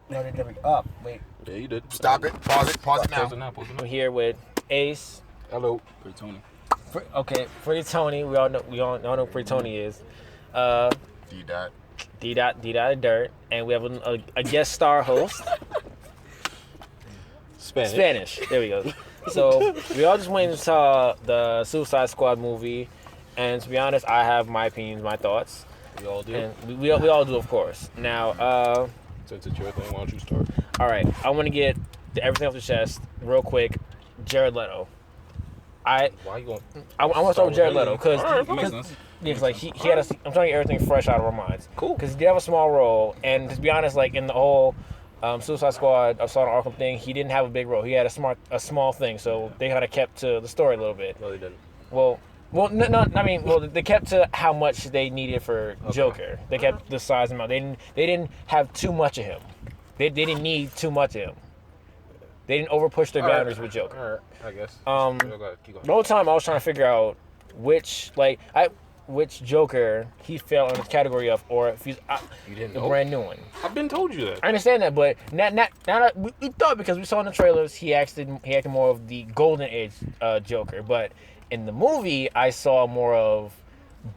No, they did up. Wait. Yeah, you did. Stop it. Pause it. Pause it now. I'm here with Ace. Hello. Pretty Tony. Pretty Tony. We all know who Pretty Tony is. D-Dot. D-Dot Dirt, and we have a guest star host. Spanish. There we go. So we all just went and saw the Suicide Squad movie, and to be honest, I have my opinions, my thoughts. We all do. And we all do, of course. Now, since it's your thing, why don't you start? All right, I want to get everything off the chest real quick. Jared Leto. Why you going? I want to start with Jared Leto because like he had I'm trying to get everything fresh out of our minds. Cool. Because he did have a small role, and to be honest, like in the whole Suicide Squad, Assault on Arkham thing, he didn't have a big role. He had a small thing, so they kind of kept to the story a little bit. No, they didn't. Well, they kept to how much they needed for Joker. They kept the size amount. They didn't have too much of him. They didn't need too much of him. They didn't overpush their boundaries with Joker. All right, I guess. Keep going. The whole time I was trying to figure out which Joker he fell in the category of, or if he's you didn't the know? brand new one. I've been told you that. I understand that, but now that we thought, because we saw in the trailers he acted more of the Golden Age Joker, but in the movie I saw more of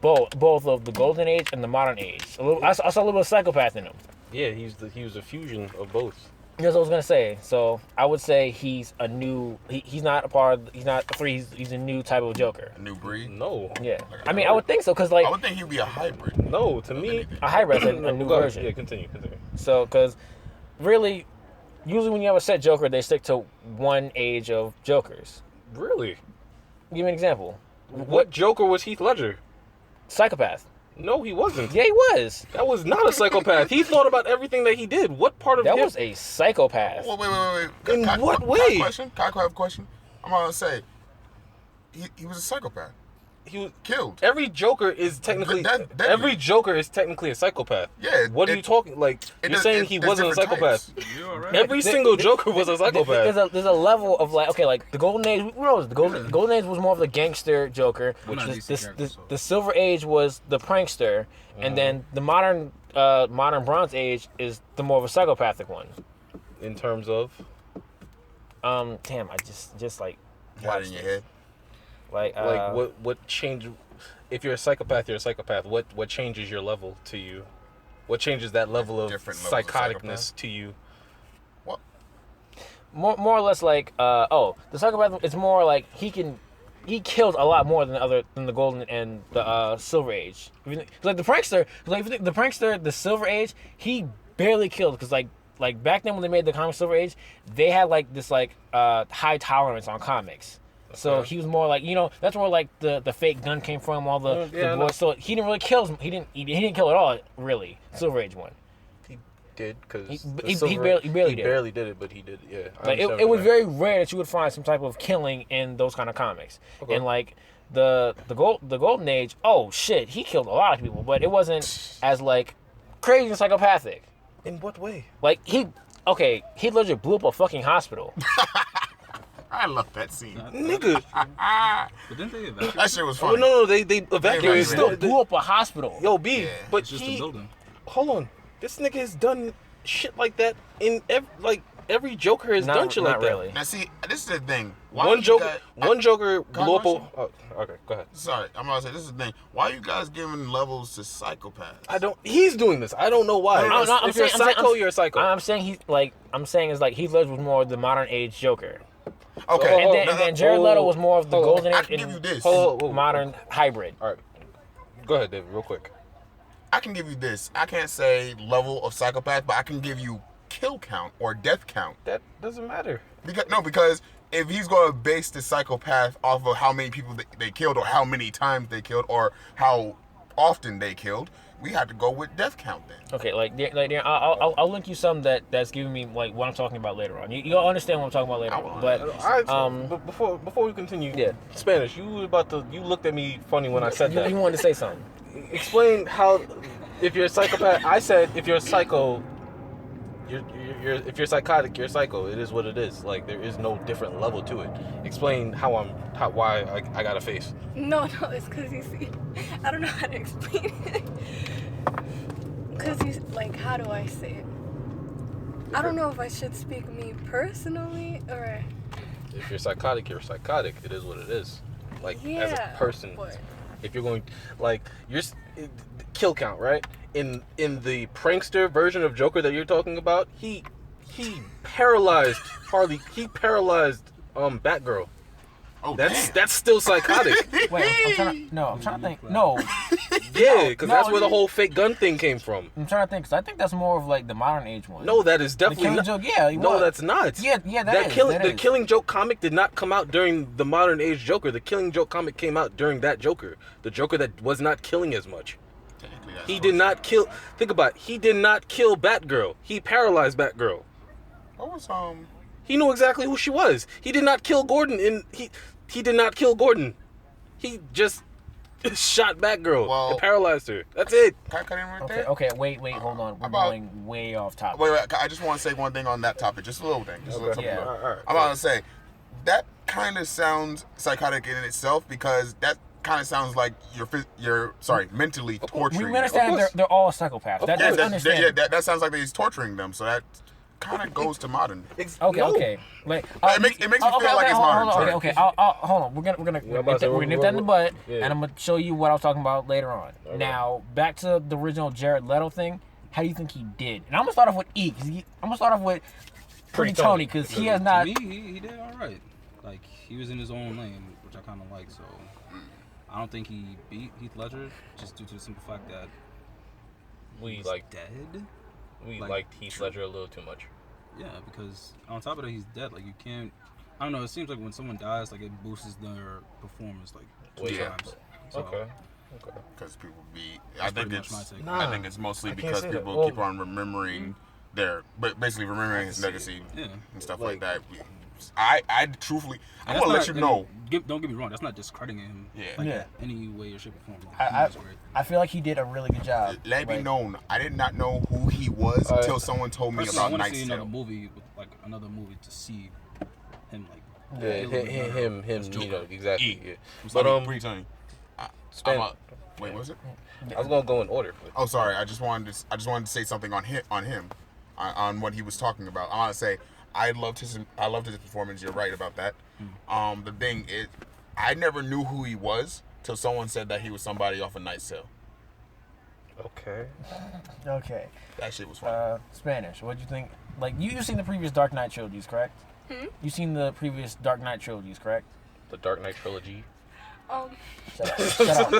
both of the Golden Age and the Modern Age. I saw a little bit of psychopath in him. Yeah, he was a fusion of both. That's what I was gonna say. So I would say he's a new. He's not a part of. He's not a free. He's a new type of Joker. A new breed? No. Yeah. I mean, I would think so, because like I would think he'd be a hybrid. No, to me, a hybrid, a new version. Yeah, continue. So, because really, usually when you have a set Joker, they stick to one age of Jokers. Really? Give me an example. What Joker was Heath Ledger? Psychopath. No, he wasn't. Yeah, he was. That was not a psychopath. He thought about everything that he did. What part of that him? was a psychopath. Wait. In what way? Can I have a question? I'm gonna say he was a psychopath. He was killed. Every Joker is technically every Joker is technically a psychopath. Yeah. What are you talking like? You're saying he wasn't a psychopath. Right. Every single Joker was a psychopath. There's a level of like, okay, like the Golden Age. Who knows? The Golden Age was more of the gangster Joker. The Silver Age was the prankster, and then the modern Bronze Age is the more of a psychopathic one. In terms of, damn, I just like got it in your head. Like what change? If you're a psychopath, you're a psychopath. What changes your level to you? What changes that level of psychoticness to you? What? More or less like the psychopath. It's more like he killed a lot more than the Golden and the Silver Age. Like the prankster, the Silver Age, he barely killed, because like back then when they made the comic Silver Age, they had like this high tolerance on comics. So he was more like, that's where like the fake gun came from, all the boys. So he didn't really kill. He didn't kill at all, really. Silver Age one. He did, because he barely did it, but he did. Yeah. Like it was very rare that you would find some type of killing in those kind of comics. Okay. And like the Golden Age, oh shit, he killed a lot of people, but it wasn't as like crazy and psychopathic. In what way? Like he literally blew up a fucking hospital. I love that scene. Nigga. But didn't they evacuate? That shit was funny. Oh, no, they evacuated. He still blew up a hospital. Yo, B, but It's just a building. Hold on. This nigga has done shit like that in every Joker has done shit like that. Really. Now see, this is the thing. One Joker blew up. Okay, go ahead. Sorry, I'm gonna say this is the thing. Why are you guys giving levels to psychopaths? He's doing this. I don't know why. If you're a psycho, you're a psycho. I'm saying Heath Ledger was more the modern age Joker. Okay. And then Jared Leto was more of the Golden Age and modern hybrid. All right. Go ahead, David, real quick. I can give you this. I can't say level of psychopath, but I can give you kill count or death count. That doesn't matter. Because if he's going to base the psychopath off of how many people they killed, or how many times they killed, or how often they killed, we have to go with death count then. Okay, I'll link you some that's giving me like what I'm talking about later on. You'll understand what I'm talking about later on. But before we continue, Spanish, you looked at me funny when I said that. You wanted to say something. Explain how, if you're a psychopath, I said if you're a psycho, if you're psychotic, you're psycho. It is what it is. Like, there is no different level to it. Explain why I got a face. No, it's because you see, I don't know how to explain it. Cause you like, how do I say it? I don't know if I should speak me personally or. If you're psychotic, you're psychotic. It is what it is. Like as a person, but if you're going, like kill count, right? In the prankster version of Joker that you're talking about, he paralyzed Harley. He paralyzed Batgirl. Oh, That's still psychotic. Wait, I'm trying to think. No, Yeah, because No, that's where the dude. whole fake gun thing came from. I'm trying to think. Cause I think that's more of like the modern age one. No, that is the definitely Killing not. Joke. Yeah, No, what? that's not. Yeah, that is. The Killing Joke comic did not come out during the modern age Joker. The Killing Joke comic came out during that Joker. The Joker that was not killing as much. He did not kill. Think about it. He did not kill Batgirl. He paralyzed Batgirl. What was He knew exactly who she was. He did not kill Gordon. He did not kill Gordon. He just shot Batgirl and paralyzed her. That's it. Can I cut in right Okay, there? okay, wait, hold on. We're going way off topic. Wait, I just want to say one thing on that topic. Just a little thing. Just a little Yeah. something. All right. I'm about to say, that kind of sounds psychotic in itself because that kind of sounds like you're mentally torturing We them. understand they're all psychopaths. That's Yeah, understandable. that sounds like he's torturing them. So that kind of goes to modern. Okay. Like It makes me feel like it's modern. Sorry. Okay. I'll hold on. We're gonna Yeah, I'm about to say, nip that in the butt, yeah. and I'm gonna show you what I was talking about later on. Okay. Now back to the original Jared Leto thing. How do you think he did? And I'm gonna start off with E. I'm gonna start off with Pretty Tony because he has not. To me, he did all right. Like he was in his own lane, which I kind of like. So I don't think he beat Heath Ledger just due to the simple fact that We he's like dead. liked Heath Ledger a little too much. Yeah, because on top of that, he's dead. Like you can't. I don't know. It seems like when someone dies, like it boosts their performance like two Yeah. times. So, Okay. Because people That's pretty much my take. I think it's mostly I can't because say that. people Well- keep on remembering basically remembering his legacy Yeah. and stuff Like- like that. I truthfully, I'm And gonna that's let you not- know. Don't get me wrong. That's not discrediting him. Yeah. Like, Yeah. Any way or shape or form. I He's great. feel like he did a really good job. Let it be Like, known, I did not know who he was until someone told me Personally, I about want to Knight's see another Tale. movie with like another movie to see him like. Yeah, be a little bit better him, as you Joker. know exactly. E. Yeah. But But Pretty Tony. Span- Wait, what was it? I was gonna go in order. Oh, sorry. I just wanted to say something on him on what he was talking about. I want to say I loved his performance. You're right about that. The thing is, I never knew who he was till someone said that he was somebody off a Knight's Tale. Okay. Okay. That shit was fun. Spanish. What'd you think? Like you've seen the previous Dark Knight trilogies, correct? You've seen the previous Dark Knight trilogies, correct? The Dark Knight trilogy. Shut up. Shut up.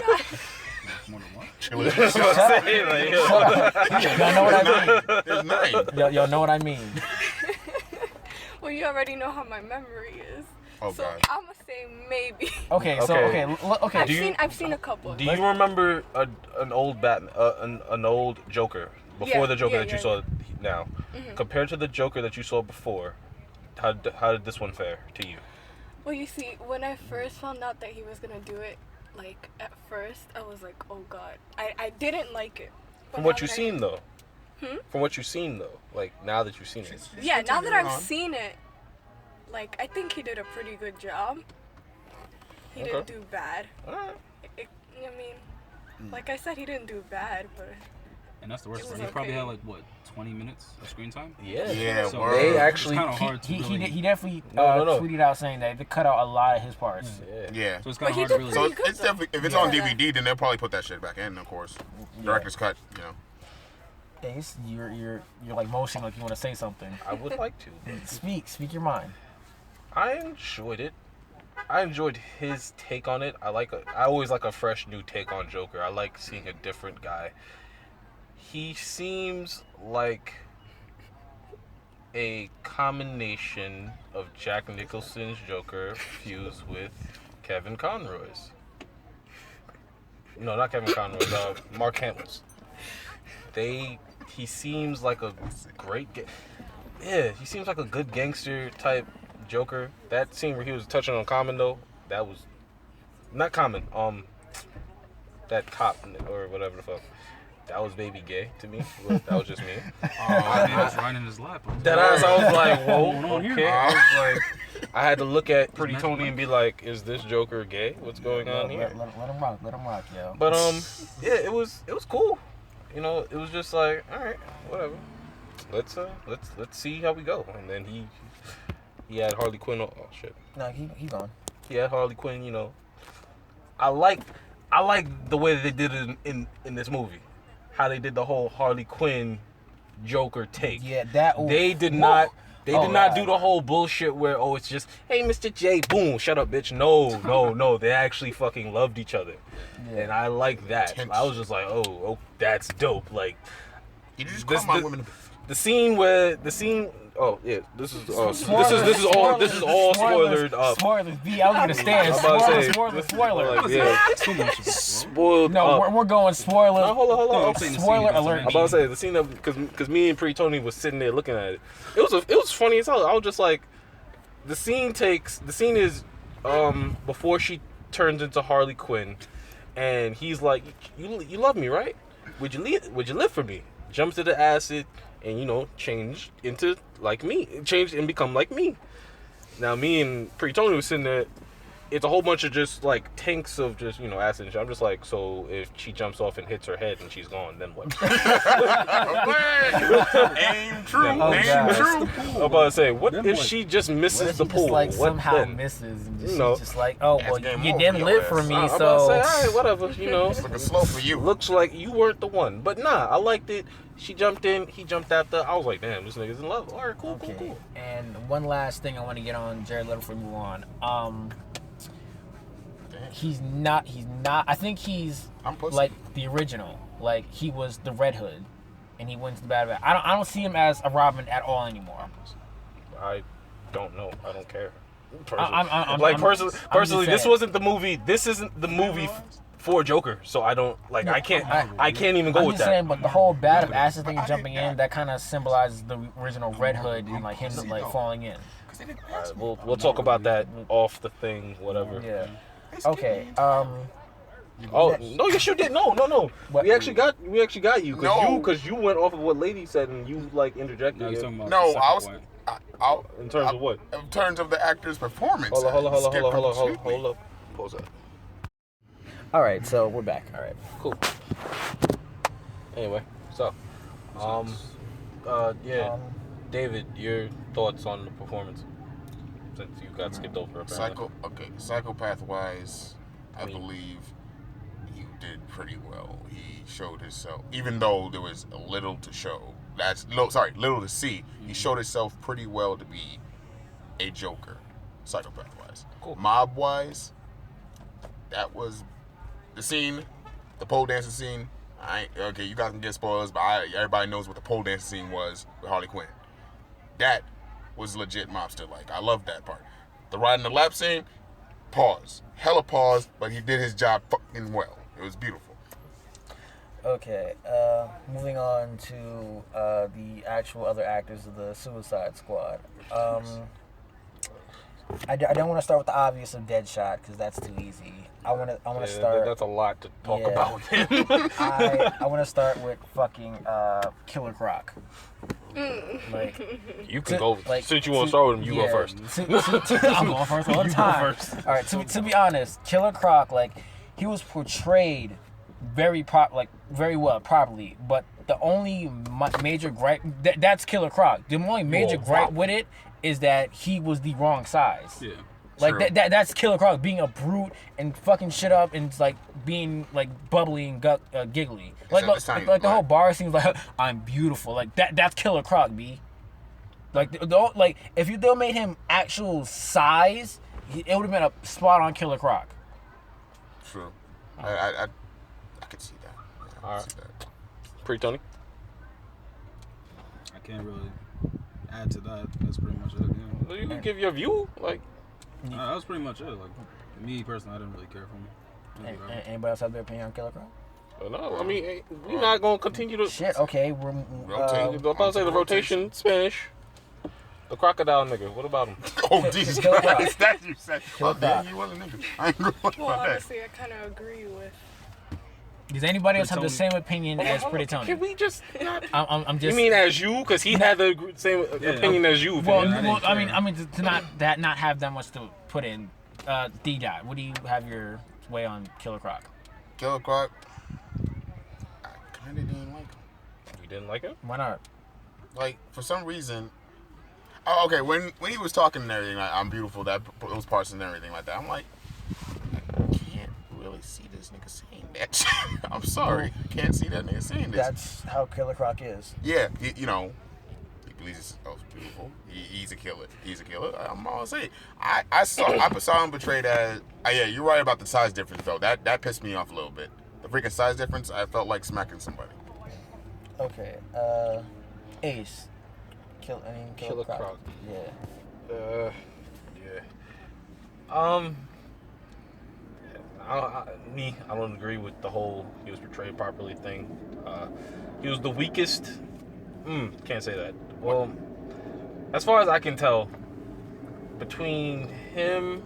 More than one. Trilogy. Shut up. Y'all know what I mean. There's 9. Y'all know what I mean. Well, you already know how my memory is. Oh So god. I'm gonna say maybe. Okay. So Okay. okay. I've seen a couple. Do you remember an old Batman, an old Joker before Yeah, the Joker yeah, that you yeah, saw now, compared to the Joker that you saw before? How did this one fare to you? Well, you see, when I first found out that he was gonna do it, like at first I was like, oh god, I didn't like it. But From what now you've that seen though. From what you've seen though, like now that you've seen it. Yeah, now that I've on. seen it, like I think he did a pretty good job. He didn't do bad. Alright. I mean, like I said, he didn't do bad, but And that's the worst It part. was He probably okay. had like what 20 minutes of screen time. Yeah. Yeah, So word. They it's actually- kind of hard to really. He definitely No. tweeted out saying that they cut out a lot of his parts. Yeah. Yeah. So it's But kind he of hard to did really. So pretty good, it's though. definitely, if it's Yeah. on DVD, then they'll probably put that shit back in, of course. Director's cut, you know. Ace, you're like motioning like you want to say something. I would like to. Speak your mind. I enjoyed it. I enjoyed his take on it. I always like a fresh new take on Joker. I like seeing a different guy. He seems like a combination of Jack Nicholson's Joker fused with Kevin Conroy's. No, not Kevin Conroy's. Mark Hamill's. He seems like a great. Yeah, he seems like a good gangster type Joker. That scene where he was touching on Common though, that was not Common. That cop or whatever the fuck. That was baby gay to me. But that was just me. He was right in his lap. That I was like, whoa, What's going on here? okay. I was like, I had to look at Pretty Tony and be like, is this Joker gay? What's going on here? Let him rock, yo. But yeah, it was cool. you know, it was just like, all right, whatever. Let's see how we go. And then he had Harley Quinn. Oh shit. No, he gone. He had Harley Quinn. You know, I like the way that they did it in this movie. How they did the whole Harley Quinn Joker take. Yeah, that. Ooh. They did Woo. not. They Oh, did not God. do the whole bullshit where it's just, hey, Mr. J, boom, shut up, bitch. No. They actually fucking loved each other, and I like that. Tense. I was just like, oh, that's dope. Like, You just This- call my the- women. Oh yeah, this is all spoilered up. Spoilers, B. I was gonna stand. I'm about to say, Spoiler. like, yeah, Too much. Bro. spoiled No, up. we're going spoiler. No, hold on. I'm saying the Spoiler scene, alert. I'm about to say the scene of because me and Tony was sitting there looking at it. It was funny as hell. I was just like, the scene is before she turns into Harley Quinn, and he's like, you love me, right? Would you live for me? Jumps to the acid and, you know, change into like me, change and become like me. Now me and Tony was sitting there. It's a whole bunch of just like tanks of just, you know, acid and shit. I'm just like, so if she jumps off and hits her head and she's gone, then what? Aim true. Oh, Aim God. true. I'm about to say, what Then if what? she just What misses if the he pool? just like What somehow then? misses and You just, know. she's just like, oh That's well, game you over didn't for live your for ass. me, I'm about to so say, all right, whatever, you know. It's looking slow for you. Looks like you weren't the one, but nah, I liked it. She jumped in, he jumped after. I was like, damn, this nigga's in love. All right, cool. And one last thing I want to get on Jared Leto before we move on. He's not. I think he's I'm pussy. like the original. Like he was the Red Hood, and he wins the bad guy. I don't see him as a Robin at all anymore. I don't know. I don't care. Personally, this saying. wasn't the movie. This isn't the movie for Joker, so I don't like. I can't even go I'm with just that. saying, but the whole bat of acid thing and jumping in, that kind of symbolizes the original Red Hood and like him like falling in. All right, we'll talk about that off the thing, whatever. Yeah. Okay. Oh no, yes you did. No. What? We actually got you No. because you went off of what Lady said and you like interjected. No, he's it. talking about No, the I was. second point. In terms of what? In terms of the actor's performance. Hold Skip from hold up. Pause that. All right, so we're back. All right. Cool. Anyway, so, David, your thoughts on the performance since you got skipped over apparently. Psychopath wise, I Clean. believe he did pretty well. He showed himself, even though there was little to show. Little to see. He showed himself pretty well to be a Joker, psychopath wise. Cool. Mob wise, that was the scene, the pole dancing scene. You guys can get spoilers, but everybody knows what the pole dancing scene was with Harley Quinn. That was legit mobster like. I love that part. The riding the lap scene, pause. Hella pause, but he did his job fucking well. It was beautiful. Okay. Moving on to the actual other actors of the Suicide Squad. I don't want to start with the obvious of Deadshot because that's too easy. I want to start. That's a lot to talk Yeah. about with him. I want to start with fucking Killer Croc. Like, You can go. like, Since you want to start with him, you go first. I'm going first all the You go time. first. All right. To be honest, Killer Croc, like, he was portrayed very well, properly. But the only major gripe that's Killer Croc. The only major gripe with it is that he was the wrong size. Yeah. Like True. that's Killer Croc being a brute and fucking shit up and like being like bubbly and giggly. Like Except this time like the he whole was bar seems like I'm beautiful. Like that's Killer Croc, B. Like like if you still made him actual size, it would have been a spot on Killer Croc. True. I could see that. Yeah, I Alright. could see that. Pretty Tony. I can't really add to that. That's pretty much it. Yeah. You can give your view. Like, That was pretty much it. Like me personally, I didn't really care for him. Anybody else have their opinion on Killer Croc? no, I mean, we're not gonna continue to. Shit. Okay. We're Rotate. I was about to say the rotation Spanish. The crocodile nigga. What about him? Oh, Jesus Killer Croc. Christ. That you said. Killer Oh, damn, Croc. you was a nigga. I ain't going Well, about that. honestly, I kind of agree with. Does anybody else have the Pretty same opinion as Pretty Tony? Can we just not? I'm just. You mean as you? Because he had the same opinion as you. Well, man. didn't I care. mean to not have that much to put in. D-Dot, what do you have your way on Killer Croc? Killer Croc, I kind of didn't like didn't like him? Why not? Like for some reason. Oh, okay. When he was talking and everything, like, I'm beautiful. Those parts and everything like that. I'm like, I can't really see this nigga saying that. I'm sorry, I can't see that nigga saying this. That's how Killer Croc is. Yeah, you know, he believes himself beautiful. He's a killer. He's a killer. I'm all say. I saw him portrayed as. Yeah, you're right about the size difference though. That pissed me off a little bit. The freaking size difference. I felt like smacking somebody. Okay. Ace. Killer Croc. Yeah. Yeah. I don't agree with the whole he was portrayed properly thing. He was the weakest. Can't say that. Well, as far as I can tell, between him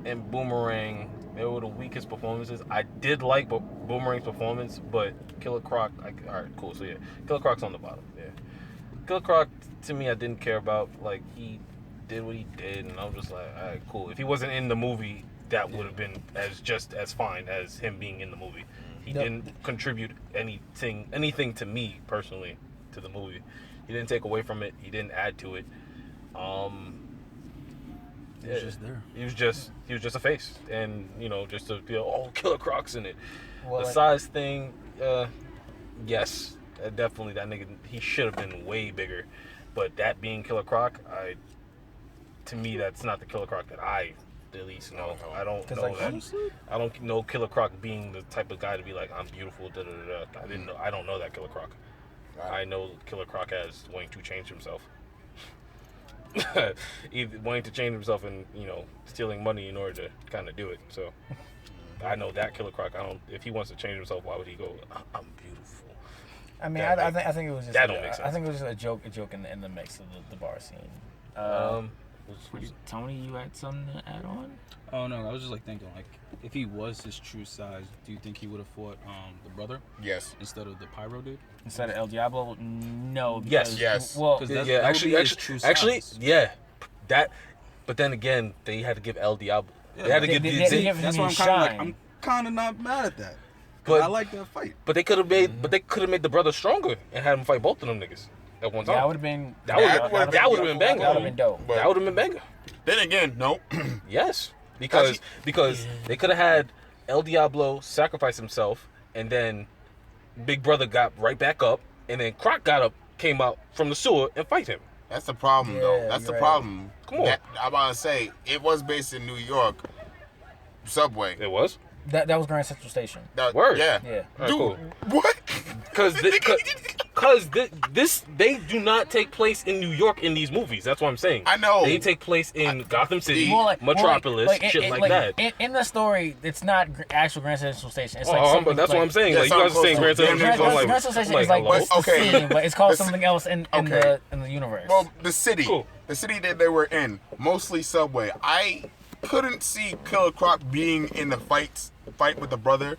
and Boomerang, they were the weakest performances. I did like Boomerang's performance, but Killer Croc. All right, cool. So yeah, Killer Croc's on the bottom. Yeah, Killer Croc to me, I didn't care about. Like he did what he did, and I was just like, all right, cool. If he wasn't in the movie, that would have been just as fine as him being in the movie. He didn't contribute anything to me personally to the movie. He didn't take away from it. He didn't add to it. He was just there. He was just a face, and just to be Killer Croc's in it. Well, The size thing, yes, definitely that nigga. He should have been way bigger, but that being Killer Croc, to me that's not the Killer Croc that I at least know. I don't know that. I don't know Killer Croc being the type of guy to be like, I'm beautiful. Da da da. I don't know that Killer Croc. I know Killer Croc as wanting to change himself. Either wanting to change himself and stealing money in order to kind of do it. So I know that Killer Croc. If he wants to change himself, why would he go? I'm beautiful. I mean, I think it was just. That don't make sense. I think it was just a joke in the mix of the bar scene. Tony, you had something to add on? Oh no, I was just thinking if he was his true size, do you think he would have fought the brother? Yes. Instead of the pyro dude? Instead of El Diablo, no. Yes. Well, Actually, yeah. That, but then again, they had to give El Diablo. They had to give. That's why I'm kind of not mad at that. But I like that fight. But they could have made. But they could have made the brother stronger and had him fight both of them niggas at one time. that would have been. That would have been banger. That would have been dope. That would have been banger. Then again, no. Yes, because they could have had El Diablo sacrifice himself, and then Big Brother got right back up, and then Croc came out from the sewer and fight him. That's the problem, though. That's the problem. Come on. I'm about to say, it was based in New York. Subway. It was? That was Grand Central Station. Word. Yeah. Yeah. All right, Dude, cool. what? Because they do not take place in New York in these movies. That's what I'm saying. I know. They take place in Gotham City, More Metropolis, shit like that. In the story, it's not actual Grand Central Station. It's But that's what I'm saying. Yeah, Like, you guys are saying Grand Central Grand Station. Grand Central Station is hello? the Okay. city, but it's called The something else in the universe. Well, the city. Cool. The city that they were in, mostly Subway. I couldn't see Killer Croc being in the fight with the brother,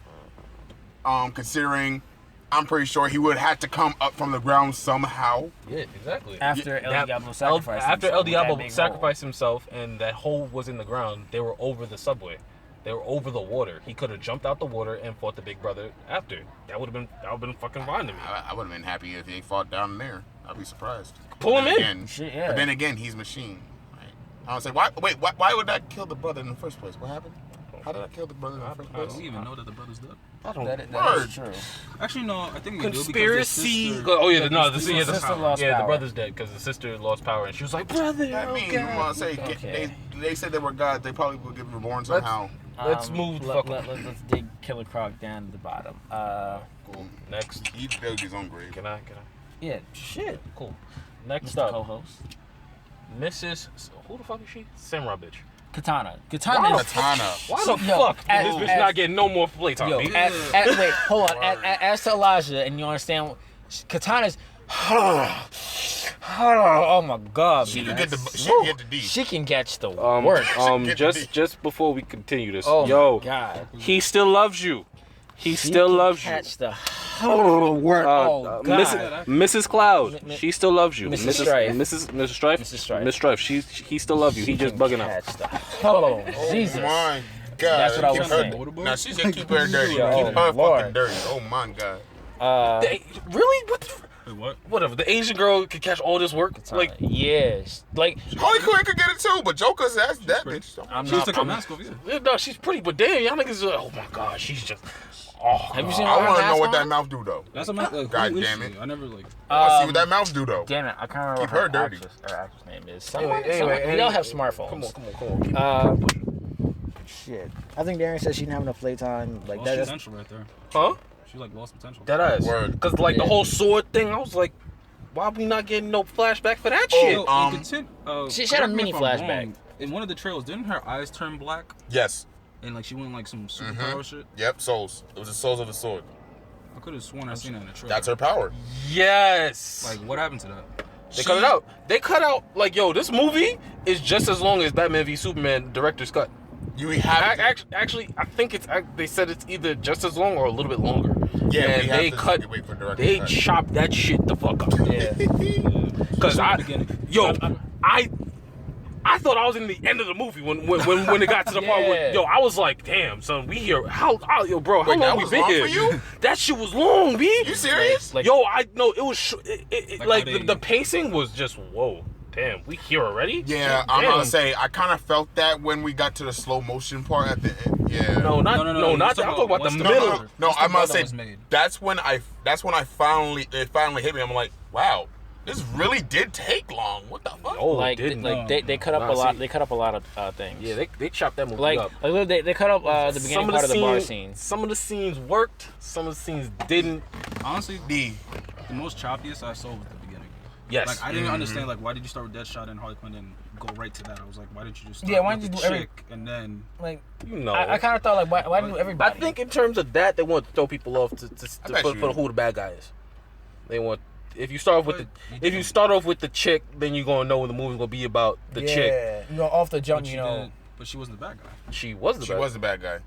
considering I'm pretty sure he would have to come up from the ground somehow. Yeah, exactly. After El Diablo sacrificed After himself El with that Diablo big sacrificed himself and that hole was in the ground, they were over the subway. They were over the water. He could have jumped out the water and fought the Big Brother after. That would have been fucking fine to me. I would have been happy if he fought down there. I'd be surprised. Pull him in. Again, Shit, yeah. But then again, he's machine. Right? I was like, why would that kill the brother in the first place? What happened? How did I kill the brother in the first I place? don't even know that the brother's dead. I don't. That Word. is true. Actually, no. I think we do Conspiracy. because the sister, Oh yeah, The sister lost the power. brother's dead because the sister lost power and she was like, brother. I mean, you want to say they said they were gods. They probably would get reborn somehow. Let's move the fuck on. Let's dig Killer Croc down to the bottom. Cool. Next. He dug his own grave. Can I? Yeah, shit. Cool. Next Mr. up, Co-host. Mrs. Who the fuck is she? Samurai bitch. Katana. Why Katana. Katana. Why So, the yo, fuck as- is this bitch as- not getting no more playtime? Yo, B? wait, hold on. As to Elijah, and you understand, Katana's. Oh my God, She man. can get the D. She can catch the work. Just before we continue this, Oh yo, my God. he still loves you. He She still can loves you. catch the work. Oh God. Mrs. Cloud, Mi- she still loves you. Mrs. Strife. Mrs. Strife. Mrs. Strife. Miss Strife. He still loves you. He just bugging out. Catch the oh Jesus. My God. That's what I was Keep her- saying. Now she said keep her dirty. Yo, Keep her Lord. fucking dirty. Oh my God. Really? What? Wait, what? Whatever. The Asian girl could catch all this work. Like, yes, like Harley Quinn could get it too, but Joker's that bitch. I'm She just not. took her mask off, yeah. no, she's pretty, but damn, y'all niggas. Oh my god, she's just. Oh, Have you seen I her want to know mask what on? that mouth do though. That's a man. Like, God who is damn she? it. I never like. I see what that mouth do though. Damn it, I can't remember Keep what her dirty. actress name is. Anyway, We all have smartphones. Come on. Shit. I think Darren said she didn't have enough playtime. Like Lost that. potential right there. Huh? She like lost potential. That ass. Word. Cause like Yeah. the whole sword thing, I was like, why we not getting no flashback for that Oh, shit? Yo, She had a correct me mini if I'm flashback. wrong, in one of the trailers, didn't her eyes turn black? Yes. And like she went like some superpower shit. Yep. Souls. It was the souls of the sword. I could have sworn I seen it in the trailer. That's her power. Yes. Like, what happened to that? They cut it out. They cut out like, yo, this movie is just as long as Batman v Superman director's cut. You have to, Actually, I think they said it's either just as long or a little bit longer. yeah. and we have they to cut. wait for director's They cut. chopped that shit the fuck up. Yeah. Cause From the beginning. I thought I was in the end of the movie when it got to the part where, yo, I was like, damn, son, we here. Yo, bro, how Wait, that long we was been long here? for you? That shit was long, B. You serious? Like- Yo, I know it was Like how the pacing was just whoa, damn, we here already? Yeah, I'm Damn. gonna say I kind of felt that when we got to the slow motion part at the end. Yeah. No, not that. I'm talking about the Once middle. brother- No, once I'm the gonna brother say was made. that's when it finally hit me. I'm like, wow, this really did take long. What the fuck? Oh, Like, it didn't. they cut up Nah, a lot. see. They cut up a lot of things. Yeah, they chopped that movie like up. they cut up the beginning part of the bar scene. Some of the scenes worked. Some of the scenes didn't. Honestly, the most choppiest I saw was the beginning. Yes. Like I didn't understand like why did you start with Deadshot and Harley Quinn and go right to that? I was like, why did you just start why with didn't the you do every- chick and then Like You know. I kind of thought like why didn't I everybody? think in terms of that, they want to throw people off bet for you- who the bad guy is. They want if you start off with the chick, then you're gonna know the movie's gonna be about the chick. Yeah, you know, off the jump, but but she wasn't the bad guy. She was the She bad. was the bad guy.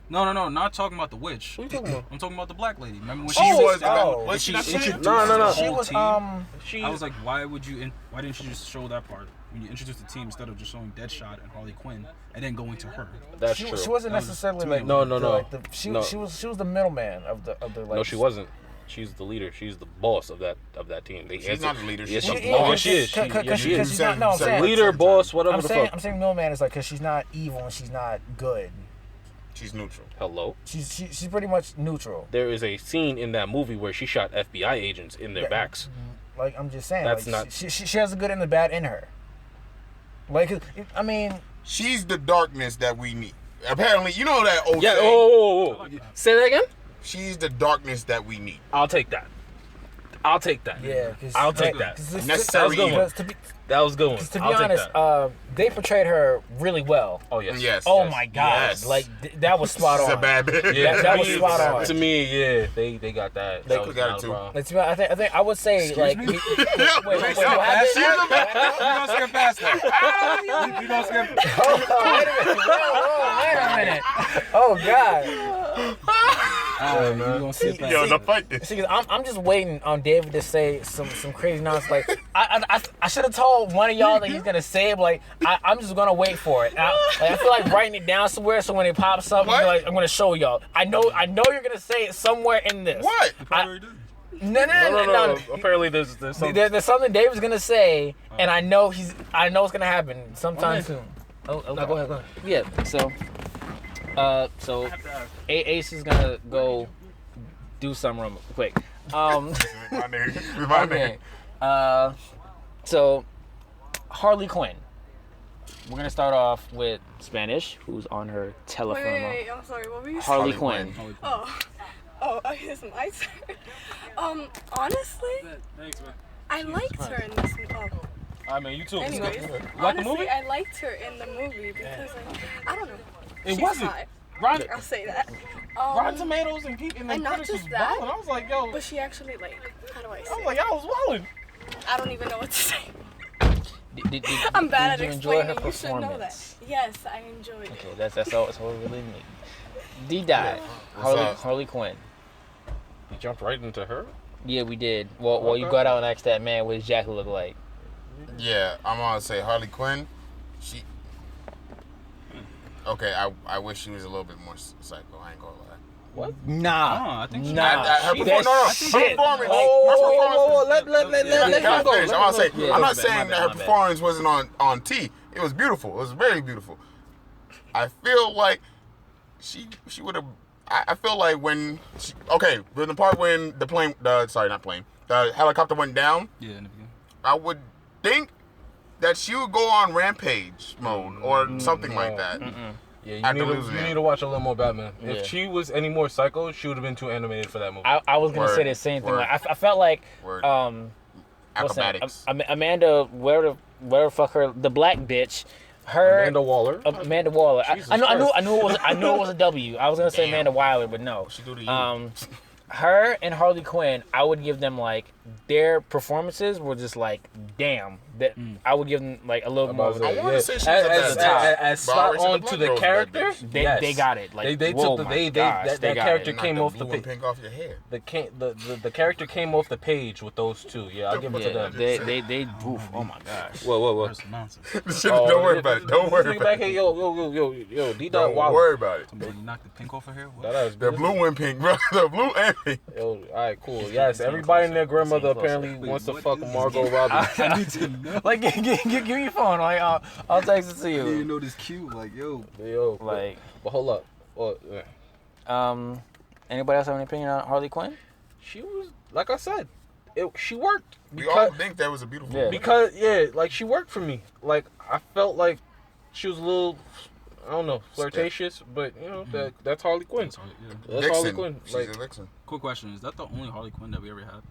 No, not talking about the witch. What are you talking about? I'm talking about the black lady. Remember when She she was the oh. bad. Was she not? introduced No. the She whole was team? She, I was like, why didn't you just show that part when you introduced the team instead of just showing Deadshot and Harley Quinn and then going to her? that's she true. wasn't That was necessarily too like No. Like she No. was the middleman of the like. No, she wasn't. She's the leader. She's the boss of that team. She's not the leader. Yes, She's she, the oh, boss. yes, she is. She is. she's not. No, I'm saying Leader, boss, whatever I'm the saying fuck. middleman is like because she's not evil and she's not good. She's neutral. Hello. She's pretty much neutral. There is a scene in that movie where she shot FBI agents in their Yeah. backs. Like I'm just saying, That's like, not- she has the good and the bad in her. Like I mean, She's the darkness that we need. Apparently, you know that old Yeah. saying? Oh. Say that again. She's the darkness that we need. I'll take that. I'll take that. yeah. I'll take that. Necessary good one. To be, That was a good one. to be I'll honest, take that. they portrayed her really well. Oh yes. Yes. Oh yes, my god, yes. like that was spot She's on. a bad bitch. Yeah, that to was me- spot on. To me, yeah, they got that. They That was got it not a too. problem. Like, to be honest, I think I would say like. me? Wait, what She's a happened? bad- You gonna skip past that? You gonna skip? Wait a minute. Oh god. You gonna skip past Yo, that? the fight this. See, 'cause I'm just waiting on David to say some crazy nonsense. Like I should have told one of y'all that he's gonna say it. But like I'm just gonna wait for it. And I feel like writing it down somewhere so when it pops up, What? like I'm gonna show y'all. I know you're gonna say it somewhere in this. What? No. Apparently, there's some. There's something David's gonna say, and I know it's gonna happen sometime soon. No, go ahead. Yeah. So Ace is gonna go do some real quick. My nigga. My Okay. nigga. So Harley Quinn. We're gonna start off with Spanish, who's on her telephone. Wait, I'm sorry. What were you saying? Harley Harley Quinn. Oh, it's my turn. Honestly, I liked her in this movie. I mean, you too. Anyways, You like the honestly, movie? I liked her in the movie because I don't know. It She's wasn't. hot. Rotten, I'll say that. Rotten Tomatoes and people and not critics just was that, balling. I was like, yo. But she actually how do I say? I was like, y'all was walling. I don't even know what to say. Did I'm bad did at you enjoy her explaining. You should know that. performance? Yes, I enjoyed it. Okay, that's all we really need. D-Dot, up? Harley Quinn. You jumped right into her. Yeah, we did. Well, you Okay. got out and asked that man what his jacket look like. Yeah, I'm gonna say Harley Quinn. Okay, I wish she was a little bit more psycho. I ain't gonna lie. What? Nah. I think she- Nah. Her She- performance, that her shit. performance. Whoa, let Can I him go. finish? I'm Let him go. not my saying bad, that her my bad. performance wasn't on T. It was beautiful. It was very beautiful. I feel like she would have. I feel like when when the part when the helicopter went down, Yeah, in the beginning. I would think that she would go on rampage mode or something like that. Yeah, After you need losing to watch a little more Batman. Yeah. If she was any more psycho, she would have been too animated for that movie. I was gonna Word. say the same thing. Word. Like, I felt like Word. what's that? Acrobatics. Amanda, where the fuck her, the black bitch, her Amanda Waller. Amanda Waller. Jesus I knew Christ. it was a W. I was gonna say Damn. Amanda Waller, but no. She do to you. Her and Harley Quinn, I would give them like their performances were just like damn. That I would give them like a little more. I want to say she was as, at the top. as But I already spot said on Black to the Girls was character, that bitch. They got it. Like they whoa, took my the gosh, that they got character it. Knock came the off the blue and page. pink off your hair. The character came off the page with those two. Yeah, I'll give it to Yeah, them. they oof, oh my gosh. Whoa. That's nonsense. Don't worry about it. Don't worry about Hey, it. yo, D Don't Dot worry about it. Somebody knocked the pink off her hair? What? That ass The blue and pink, bro. The blue and pink. Yo, all right, cool. Yes, everybody and their grandmother apparently wants to fuck Margot Robbie. I need to know. Like give me your phone. Like I'll text it to You you. know this cute, like yo. Yo, Like but hold up. Well, anybody else have an opinion on Harley Quinn? she was like I said, she worked We all think that was a beautiful Yeah. movie. because like she worked for me. Like I felt like she was a little, I don't know, flirtatious, but you know that's Harley Quinn. That's Harley Vixen. Quinn. She's Like a vixen. Quick question: is that the only Harley Quinn that we ever had?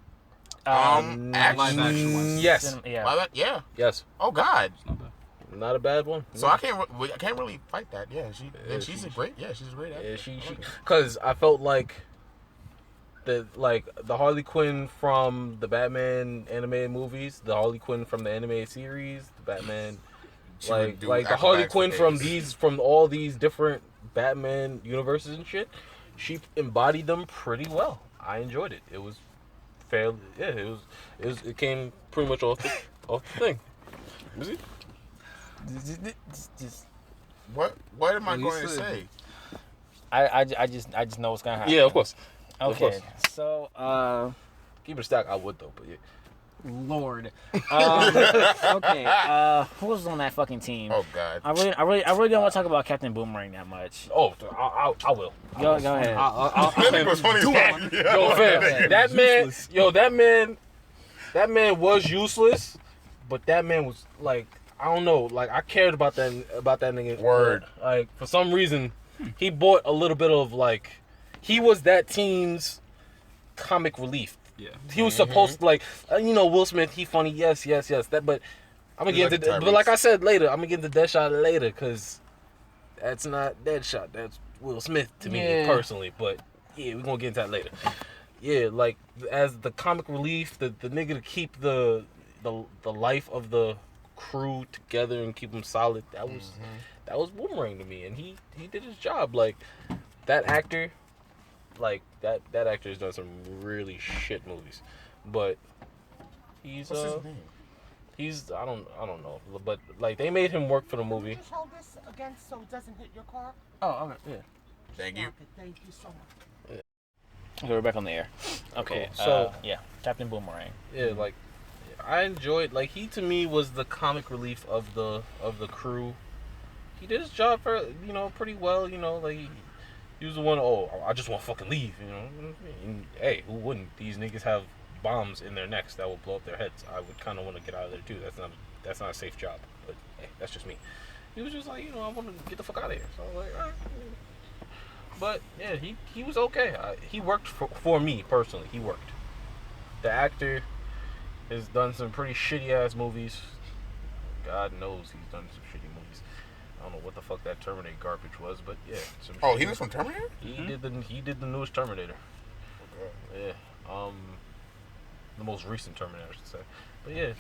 Action. live action ones. yes, Yeah. Yeah. yes, Oh God. It's not bad. not a bad one. So I can't really fight that. Yeah, she's she's- a great. Yeah, she's a great actor. Yeah, she, cause I felt like the Harley Quinn from the Batman animated movies, the Harley Quinn from the animated series, the Batman, She would like do the Harley acrobatics Quinn for days. from all these different Batman universes and shit. She embodied them pretty well. I enjoyed it. It was fairly, yeah. It came pretty much off the thing. Was it? Just What am I Well, you going to said- say? I just know what's gonna happen. Yeah, of course. Of Okay. course. So Keep it a stack. I would though, but yeah. Lord. Okay. Who was on that fucking team? Oh God. I really don't want to talk about Captain Boomerang that much. Oh, I will. Go ahead. That nigga was funny as fuck. Yo, fam, that man was useless, but that man was like, I don't know, like I cared about that nigga. Word. Like for some reason, he brought a little bit of like, he was that team's comic relief. Yeah. He was supposed to like, Will Smith. He funny, yes. That, but I'm gonna He's get like into. a But like Tyrese. I said later, I'm gonna get into Deadshot later because that's not Deadshot. That's Will Smith to me Yeah. personally. But yeah, we're gonna get into that later. Yeah, like as the comic relief, the nigga to keep the life of the crew together and keep them solid. That was Boomerang to me, and he did his job. Like that actor. Like that actor has done some really shit movies, but he's What's his name? he's I don't know, but like they made him work for the movie. Just hold this against so it doesn't hit your car. Oh, okay. Yeah. Thank you. Okay, thank you so much. Okay, we're back on the air. Okay. Cool. So- yeah, Captain Boomerang. Yeah, like I enjoyed. Like he to me was the comic relief of the crew. He did his job for pretty well. Like he was the one. Oh, I just want to fucking leave. And, hey, who wouldn't? These niggas have bombs in their necks that will blow up their heads. I would kind of want to get out of there too. That's not a safe job. But hey, that's just me. He was just like, I want to get the fuck out of here. So I was like, all right. But yeah, he was okay. He worked for me personally. He worked. The actor has done some pretty shitty ass movies. God knows he's done some shitty movies. I don't know what the fuck that Terminator garbage was, but yeah. Oh, he was from Terminator? He did the newest Terminator. Yeah. The most recent Terminator, I should say. But yeah,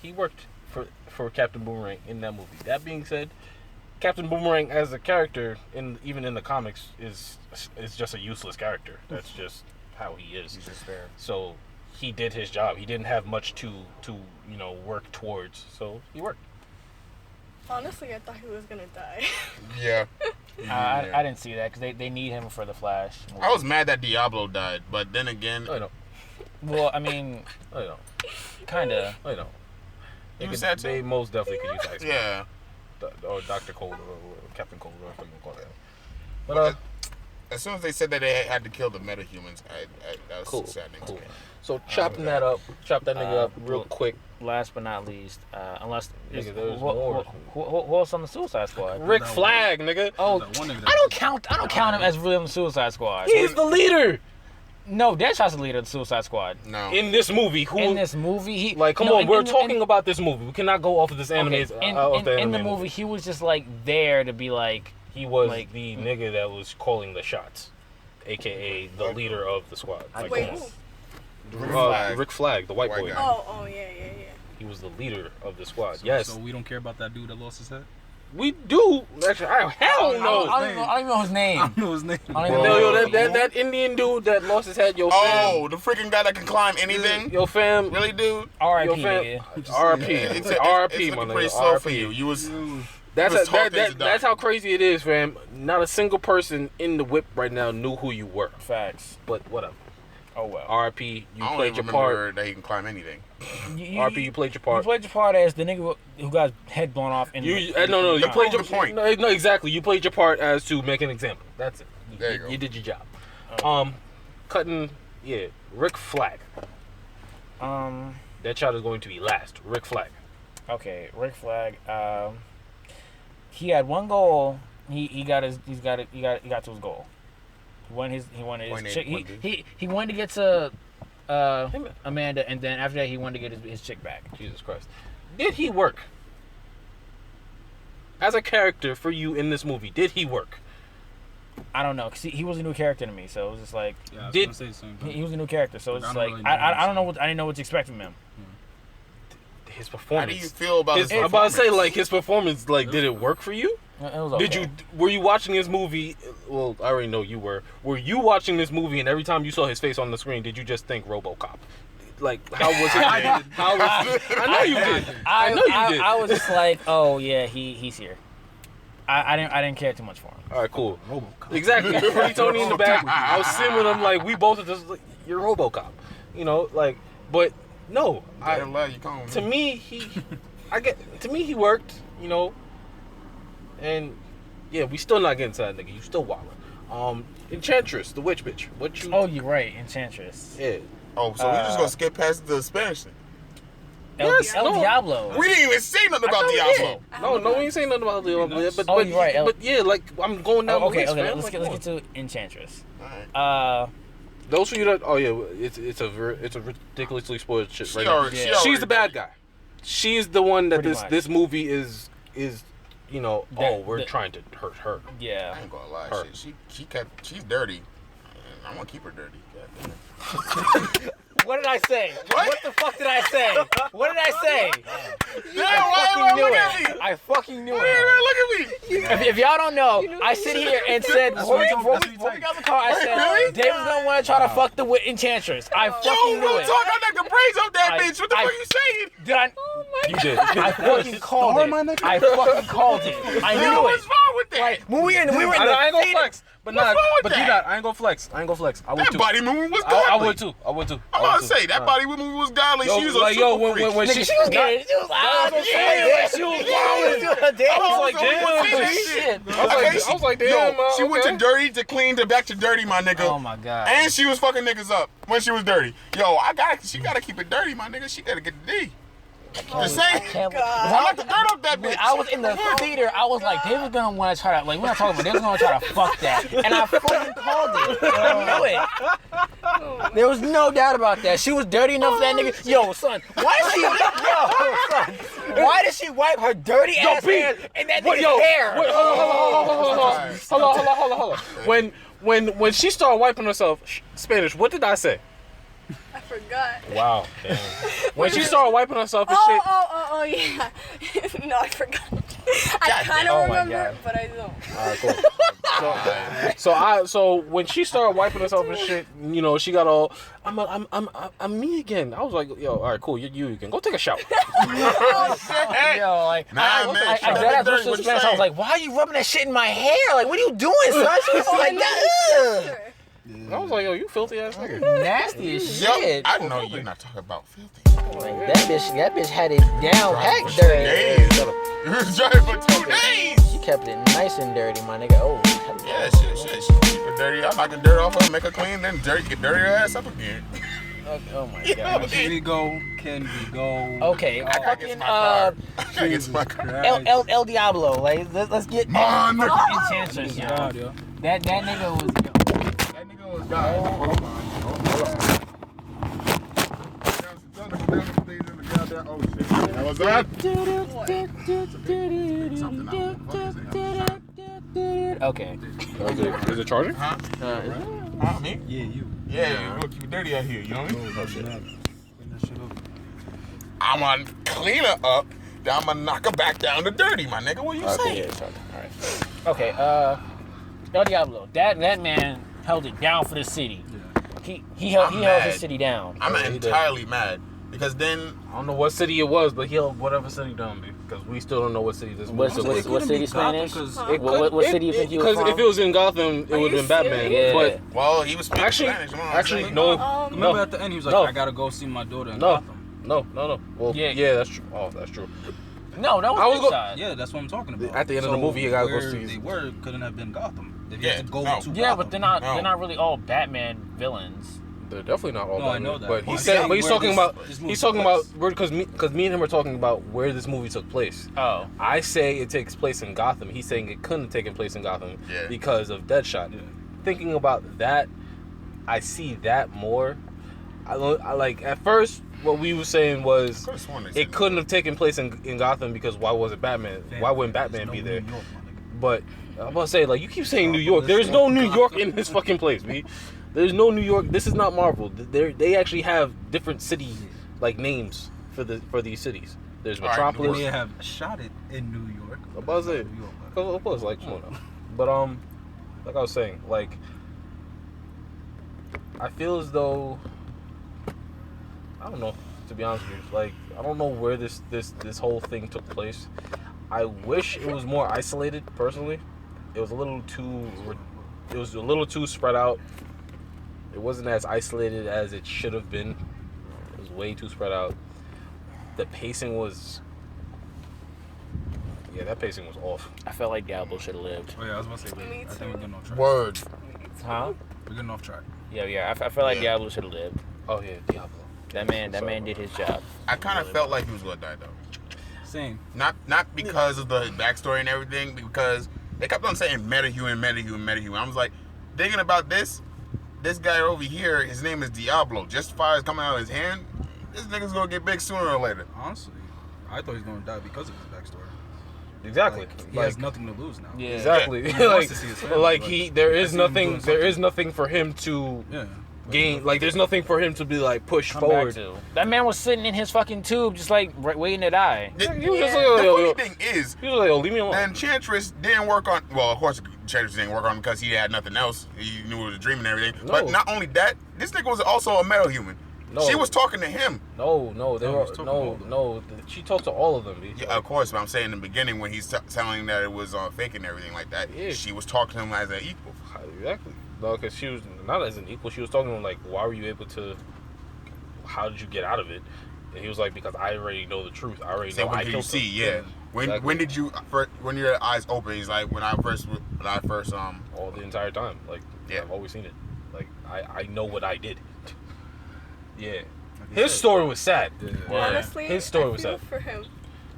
he worked for Captain Boomerang in that movie. That being said, Captain Boomerang as a character even in the comics is just a useless character. That's just how he is. He's just there. So he did his job. He didn't have much to work towards. So he worked. Honestly, I thought he was gonna die. Yeah. I didn't see that because they need him for the Flash movie. I was mad that Diablo died, but then again, I know. Well, I mean, I know. kinda. I know. You was sad They too? most definitely could use Iceman. Yeah. Or Dr. Cold or Captain Cold or whatever you call that. But But as soon as they said that they had to kill the metahumans, that was cool. saddening to Cool. me. So chopping that up, chop that nigga up real well, quick. Last but not least, unless Nigga, there's who more. who else on the Suicide Squad? Rick Flag, nigga. Oh, That one nigga I don't count him as really on the Suicide Squad. He's the leader No, Deadshot's the leader of the Suicide Squad. No. in this movie. Who? In this movie, he Like, come no, on, in- we're in- talking in- about this movie. We cannot go off of this anime. Okay, in the movie, he was just like there to be like. He was like- the nigga that was calling the shots, aka the leader of the squad. Like, Wait, come who? Rick Flag. Rick Flag, the white White boy. guy. Oh, yeah. He was the leader of the squad. Yes, So we don't care about that dude that lost his head? we do. Actually, hell no. I don't even know his name. I don't know his name. I don't even Yo, know. that Indian dude that lost his head, yo, Oh, the freaking guy that can climb anything? yo, fam, Really, dude? R.I.P. Yo, fam, nigga. R.I.P. It's R.I.P. looking my pretty nigga. slow for R.I.P. you. You was That's was taught things to that's die. how crazy it is, fam. Not a single person in the whip right now knew who you were. Facts. But whatever. Oh well. R.I.P. You I don't played even your part. remember that he can climb anything. R.I.P. You played your You part. played your part as the nigga who got his head blown off. In No. You played your the point. No, exactly. You played your part as to make an example. That's it. There you go. You did your job. Cutting. Yeah. Rick Flag. That shot is going to be last. Rick Flag. Okay, Rick Flag. He had one goal. He got to his goal. He won his Point chick. eight, point He wanted to get to Amanda, and then after that he wanted to get his chick back. Jesus Christ. Did he work? As a character for you in this movie, did he work? I don't know, cause he was a new character to me, so it was just like Yeah, I was Did- gonna say the same thing. he was a new character, so it's I just don't like really know I don't know what what I didn't know what to expect from him. His How do performance. you feel about his I'm about to say, performance? like, his performance, like, did it work for you? It was okay. Were you watching this movie? Well, I already know you were. Were you watching this movie and every time you saw his face on the screen, did you just think RoboCop? Like, how was it? How was I know you did. I know you did. I was just like, oh yeah, he's here. I didn't care too much for him. All right, cool. RoboCop. Exactly. Pretty Tony in the back. I was sitting with him like we both are just like, you're RoboCop. You know, like, but no. Damn love you come. To me, to me he worked. You know, and yeah, we still not getting to that nigga. You still wildin'. Enchantress, the witch bitch. What you? Oh, you're right, Enchantress. Yeah. Oh, so we just gonna skip past the Spanish thing. Yes, El no. Diablo. We didn't even say nothing about Diablo. No, we ain't saying nothing about Diablo. But Oh, you're right. But yeah, like I'm going down Oh, the okay, list, man. let's Like, get to Enchantress. Alright. those for you that. Oh yeah, it's a ridiculously spoiled shit right She now. already, Yeah. She's the bad guy. She's the one that Pretty much. this movie is you know. We're that- trying to hurt her. Yeah. I ain't gonna lie. Her. She's dirty. I want to keep her dirty. Goddamn. What did I say? What the fuck did I say? What did I say? Why knew look it. at me? I fucking knew Look it. at me. If y'all don't know, I sit here and said before we got in the car, I said Really? David's gonna want to try to fuck the Enchantress. I Yo, fucking knew real it. talk. I knocked the brains off that I- bitch. What the I- fuck you saying? Did I? You did. I fucking called it. I fucking called it. I Yo, knew it. what's wrong with that? Like when we were in I the ain't gonna theater- flex, but What's not. wrong with But that? D-Dot, I ain't gonna flex. I would That too. body movement was I godly. would too. I would too. I'm about to say that body movement was godly. Yo, She was a like super yo, when freak. Nigga, she was getting it. She was That's what I'm saying, like, she was wildin'. I was like, damn, Shit. I was like, damn, Yo, she went to okay. dirty to clean to back to dirty, my nigga. Oh my god. And she was fucking niggas up when she was dirty. Yo, she gotta keep it dirty, my nigga. She gotta get the D. Just saying. I like the dirt up that When bitch. I was in the theater, I was like, David's gonna want to try to, like, we're not talking about, David's gonna try to fuck that. And I fucking called it. I knew it. There was no doubt about that. She was dirty enough for that nigga. Yo, son, why did she wipe her dirty ass B, hands in that What, nigga's yo, hair? wait, hold on. When she started wiping herself, Spanish, what did I say? I forgot. Wow. Damn. When she started wiping herself and shit. Oh, yeah. No, I forgot. I kind of Oh my remember, God. but I don't. Alright, cool. So when she started wiping herself and shit, you know, she got all, I'm me again. I was like, yo, all right, cool, you again. Go take a shower. Yo, like Nah, I man, I shut dead up, ass dirty, looked at what the you Spanish. I was saying? like, why are you rubbing that shit in my hair? Like, what are you doing, son? She was like that. I was like, yo, you filthy ass nigga. Nasty as Yo, shit. I know you're not talking about filthy. Like, that bitch had it down, packed For dirty. days. You was driving for 2 days. She kept it nice and dirty, my nigga. Oh, Yeah, shit. She keep it dirty. I'm knocking dirt off her, make her clean, then get dirty her ass up again. oh my god. Can we go? Can we go? Okay, I gotta get fucking to my car. I gotta get to my car. El Diablo. Like, let's get Man, nigga. intentions, yo. God, yo. That nigga was. That nigga was God. Hold on. Oh shit. That was that. Okay. Is it charging? Huh? Me? Yeah, you. Yeah, look, you dirty out here, you know what I mean? Oh, shit. Clean that shit up. I'm gonna clean her up, then I'm gonna knock her back down to dirty, my nigga. What you saying? Okay, El Diablo. That man held it down for the city. He held his city down. I'm Yeah, he did. entirely mad because then I don't know what city it was, but he held whatever city down, dude. Because we still don't know what city this was. What city Spanish? Gotham, What city you think he was Because from? if it was in Gotham, it Are would you have been Batman. serious? But well, he was speaking actually, Spanish. You know what I'm actually, saying? no, Remember at the end, he was like, No. I gotta go see my daughter in No. Gotham. no. Well, Yeah. yeah, that's true. Oh, that's true. No, that I was was go- side. Yeah, that's what I'm talking about. At the end of the movie, you gotta go where see- they were couldn't have been Gotham. They Yeah, had to go no. to Yeah, Gotham. but they're not. No. They're not really all Batman villains. They're definitely not all No, I Batman. know that. But But he's I'm saying, saying but he's where talking this- about, this movie he's took talking about, place. because me and him are talking about where this movie took place. Oh. I say it takes place in Gotham. He's saying it couldn't have taken place in Gotham Yeah. because of Deadshot. Yeah. Thinking about that, I see that more. I like at first what we were saying was Could've sworn they it said couldn't have taken place in Gotham because why wasn't Batman? Why wouldn't Batman be there? New York, my nigga. But I'm about to say, like, you keep saying New York. There's no New York in this fucking place, B. There's no New York. This is not Marvel. They actually have different city like names for these cities. There's All right, They Metropolis. may have shot it in New York. I'm about to say, New York, but- of course, like, come on now. But like I was saying, like, I feel as though, I don't know, to be honest with you, like, I don't know where this whole thing took place. I wish it was more isolated. Personally, it was a little too spread out. It wasn't as isolated as it should have been. It was way too spread out. The pacing was, that pacing was off. I felt like Diablo should have lived. Oh yeah, I was about to say, Me I think too. we're getting off track. Word. Huh? We're getting off track. Yeah. I felt like Yeah. Diablo should have lived. Oh yeah, Diablo. That man did his job. I kind of felt like he was gonna die though. Same. Not because of the backstory and everything, because they kept on saying metahuman. I was like, thinking about this guy over here, his name is Diablo. Just fires coming out of his hand, this nigga's gonna get big sooner or later. Honestly, I thought he was gonna die because of his backstory. Exactly. Like, he has nothing to lose now. Yeah. Exactly. He wants like, to see his family, like but there I is see him doing nothing. There is something. nothing for him to Yeah. gain. Like, there's nothing for him to be like pushed Come forward. back to. That man was sitting in his fucking tube, just like waiting to die. He was just Yeah. like, The yo, funny thing is, he was like, yo, leave me alone. the Enchantress didn't work on. Well, of course, Enchantress didn't work on him because he had nothing else. He knew it was a dream and everything. No. But not only that, this nigga was also a metahuman. No. She was talking to him. No, they No, were he's talking to all of them. She talked to all of them. B. Yeah, of course, but I'm saying in the beginning when he's telling that it was fake and everything like that, Yeah. she was talking to him as an equal. Exactly. No, because she was not as an equal. She was talking to him like, why were you able to? How did you get out of it? And he was like, because I already know the truth. I already So know when I did you killed see? them. Yeah. Exactly. When did you when your eyes open? He's like when I first All the entire time. Like, Yeah. I've always seen it. Like, I know what I did. Yeah. Like you His said. story was sad. Yeah. Honestly, His story I was feel sad. for him,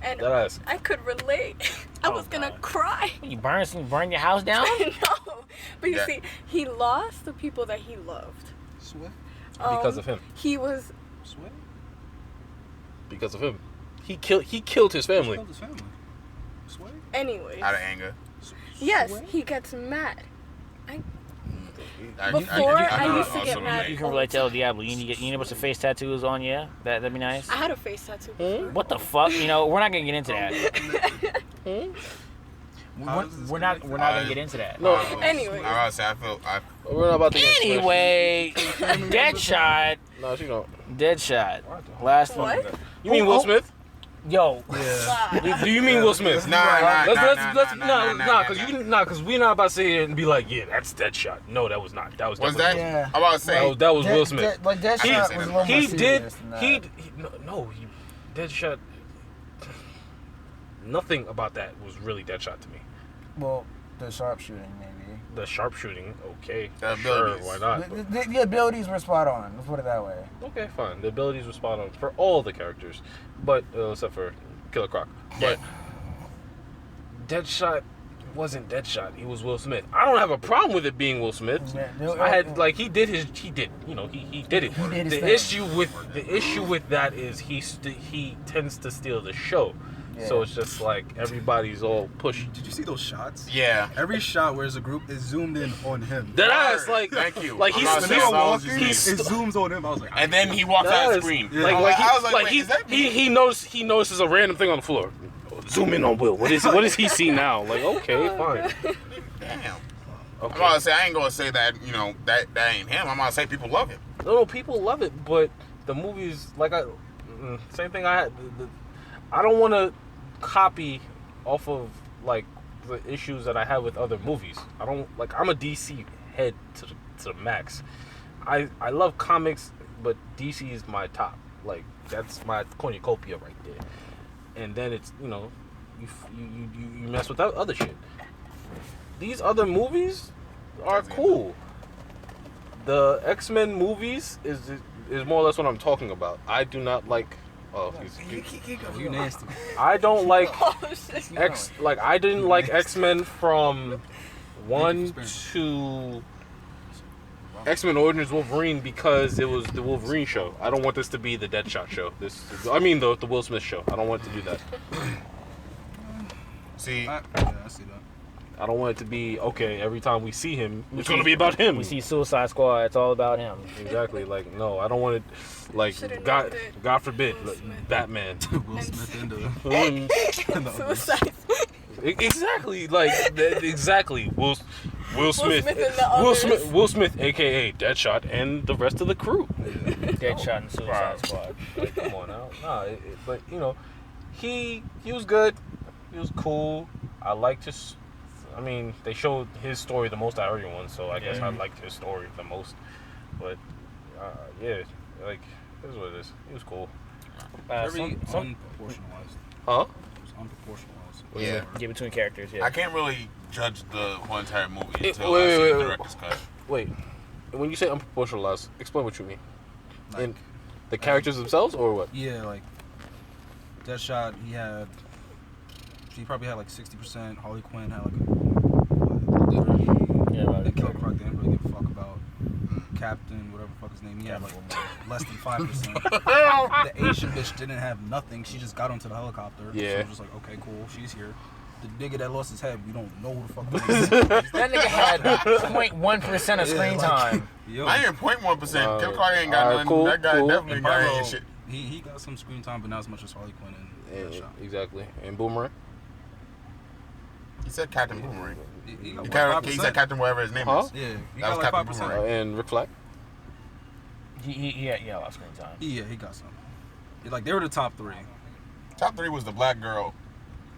and That ass. I could relate. I Oh, was gonna God. cry. You burn your house down? No, but you Yeah. see, he lost the people that he loved Sweat. Because of him. He was Sweat. Because of him. He killed his family. Killed his family. Sweat. anyways. out of anger. Yes, he gets mad. Before, I used to also get mad. made. You can relate to El Diablo. You need to put some face tattoos on, yeah? That'd be nice. I had a face tattoo before. What the fuck? You know, we're not gonna get into that. We're not gonna get into that. No. Anyway. I was say We're not about to get into Anyway, Deadshot. No, she don't. Deadshot. Last one. What? You mean Will Smith? Yo. Do you mean Will Smith? Nah, Because we're not about to sit here and be like, yeah, that's Deadshot. No, that was not. That was was definitely that? Yeah. I'm about to say. That was Will Smith. Like Deadshot was a little more He did. serious than that. He Deadshot. Nothing about that was really Deadshot to me. Well, the sharpshooting maybe. The sharpshooting, okay, The sure, abilities. why not? The abilities were spot on. Let's put it that way. Okay, fine. The abilities were spot on for all the characters, but except for Killer Croc. But Deadshot wasn't Deadshot. He was Will Smith. I don't have a problem with it being Will Smith. I had like he did he did it. He did his The thing. issue with that is he tends to steal the show. So it's just like everybody's all pushed. Did you see those shots? Yeah. Every shot where there's a group is zoomed in on him. That ass, like, Thank you. like I'm he's not When saying they were apologies. walking, it zooms on him. I was like, And then he walks out Yes. and screams. Yeah. Like I was like, like wait, is that me? he notices a random thing on the floor. Zoom in on Will. What does he see now? Like, okay, fine. Damn. I'm Okay. about to say, I ain't gonna say that, that ain't him. I'm gonna say people love him. No, people love it, but the movies, like same thing I had. I don't want to copy off of like the issues that I have with other movies. I don't like. I'm a DC head to the max. I love comics, but DC is my top. Like that's my cornucopia right there. And then it's you mess with that other shit. These other movies are cool. The X-Men movies is more or less what I'm talking about. I do not like. Oh, you nasty. I don't like Oh, shit. I didn't like X-Men from 1 to X-Men Origins Wolverine because it was the Wolverine show. I don't want this to be the Deadshot show. The Will Smith show. I don't want it to do that. See, I see that. I don't want it to be okay. Every time we see him, it's gonna be about him. We see Suicide Squad. It's all about him. Exactly. Like no, I don't want it. Like Should've God, named it God forbid, Will like, Smith. Batman. Will Smith and the Suicide. Exactly. Like exactly. Will Smith. Smith and the others. Will Smith, aka Deadshot, and the rest of the crew. Deadshot and Suicide Squad. Like, come on now. Nah, but he was good. He was cool. I liked his. I mean, they showed his story the most out of everyone, so I guess I liked his story the most. But yeah, like this is what it is. He was cool. very Some unproportionalized. Huh? It was unproportionalized. Yeah. yeah, between characters. Yeah. I can't really judge the whole entire movie It- until wait, I see wait, the wait. director's cut. Wait. When you say unproportionalized, explain what you mean. Like, In the characters themselves, or what? yeah, like Deadshot, he probably had like 60%. Harley Quinn had like Yeah, right. the Killer Croc didn't really give a fuck about. Captain, whatever the fuck his name, he had like less than 5%. The Asian bitch didn't have nothing. She just got onto the helicopter. So Yeah. it was just like, okay, cool, she's here. The nigga that lost his head, we don't know who the fuck that is. That nigga had 0.1% of screen time. Yo, I ain't 0.1%. Uh, Killer Croc ain't got alright, nothing. cool, That guy cool. definitely and got Barlow, ain't shit. he got some screen time, but not as much as Harley Quinn and Deadshot. Exactly. And Boomerang. He said Captain Boomerang. He got He, like he said 5%. Captain whatever his name Huh? is. Yeah, he That got was like Captain 5%. Boomerang. And Rick Flag. He had a lot of screen time. Yeah, he got some. Like, they were the top three. Top 3 was the black girl.